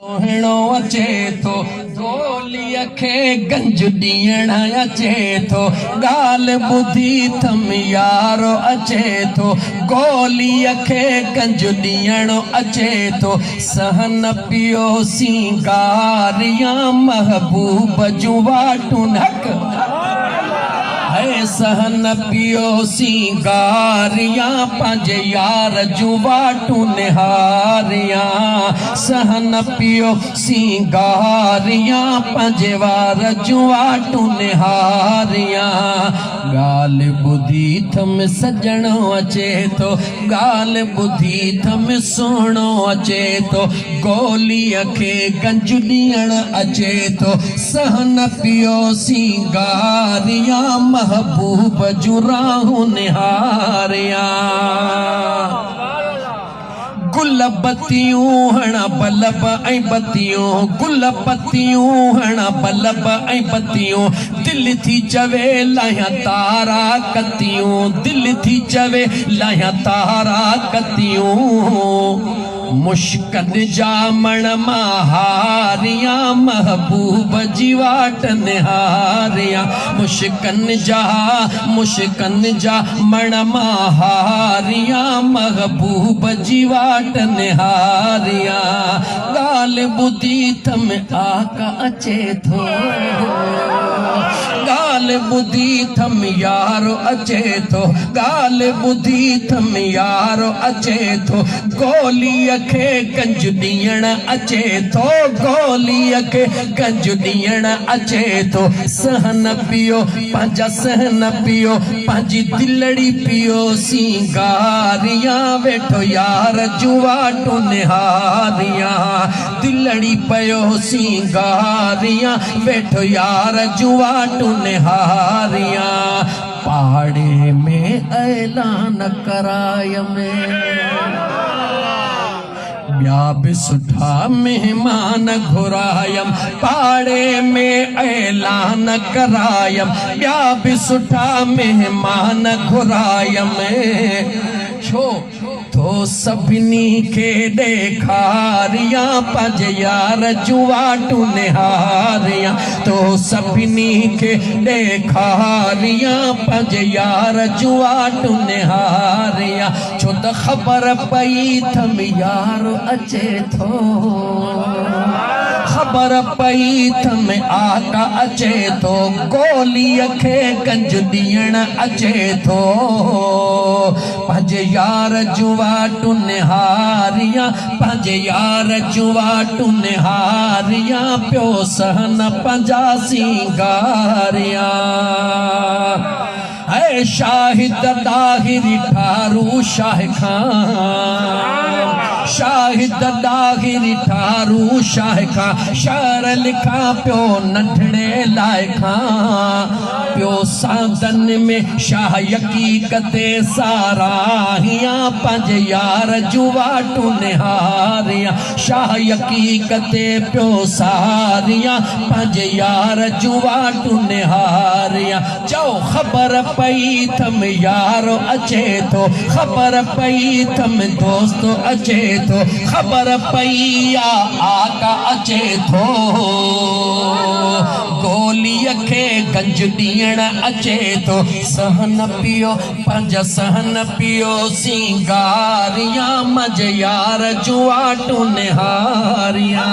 सोहणो अचे थो गोलीअ खे गंज ॾियण अचे थो ॻाल्हि ॿुधी थम यारो अचे थो गोलीअ खे गंज ॾियण अचे थो सहन पियो सिंगारिया महबूब जूं वाटूं नक है सहन पियो सिंगारिया पंहिंजे यार जूं वाटूं निहारिया सहन पियो सिंगारिया पंहिंजे वार जूं वाटूं निहारिया ॻाल्हि ॿुधी थम सजणो अचे थो ॻाल्हि ॿुधी थम सुहिणो अचे थो गोलीअ खे गंज ॾियण अचे थो सहन पियो सिंगारिया महबूब जूं राहूं निहारिया गुल बत्तियूं हणा बलब ऐं बत्तियूं गुल बत्तियूं हणा बलब ऐं बत्तियूं दिल थी चवे लाहियां तारा कतियूं दिल थी चवे लाहियां तारा कतियूं मुश्कन जा मण महारिया महबूब जी वाट निहारिया मुश्कन जा मण महारिया महबूब जी वाट निहारिया ॻाल्हि ॿुधी थम आका अचे थो ॻाल्हि ॿुधी थम यारो अचे थो ॻाल्हि ॿुधी थम यारो अचे थो गोलीअ खे गंज ॾियण अचे थो गोलीअ खे गंज ॾियण अचे थो सहन पियो पंहिंजा सहन पियो पंहिंजी दिलड़ी पियो सिंगारिया वेठो यार जूं वाटूं निहारिया दिलड़ी पियो सिंगारिया वेठो यार जूं वाटूं निहारिया पाड़े में ऐलान करायम ॿिया बि सुठा मेहमान घुरायम पाड़े में ऐलान करायम ॿिया बि सुठा मेहमान घुरायम छो तो सभिनी खे ॾेखारिया पंहिंजे यार जूं वाटूं निहारिया तो सभिनी खे ॾेखारिया पंहिंजे यार जूं वाटूं निहारिया छो त ख़बर पई थम यारो अचे थो ख़बर पई थम आका अचे थो गोलीअ खे गंज ॾियण अचे थो पंहिंजे यार जूं वाटूं निहारिया पंहिंजे यार जूं वाटूं निहारिया पियो सहन पंहिंजा सिंगारिया है शाहिद दाहिरी ठारू शाह खान शाहिद दाहिरी ठारू शाह खां शार लिखा पियो नंढड़े लाइ खां पियो साधन में शाह हक़ीक़त साराहिया पंहिंजे यार जूं वाटूं निहारिया शाह हक़ीक़त पियो सारिया पंहिंजे यार जूं वाटूं निहारिया चओ ख़बर पई थम यारो अचे थो ख़बर पई थम दोस्त अचे थो ख़बर पई आका अचे थो गोलीअ खे गंज ॾियण अचे थो सहन पियो पंहिंजा सहन पियो सिंगारिया मज यार जूं वाटूं निहारिया।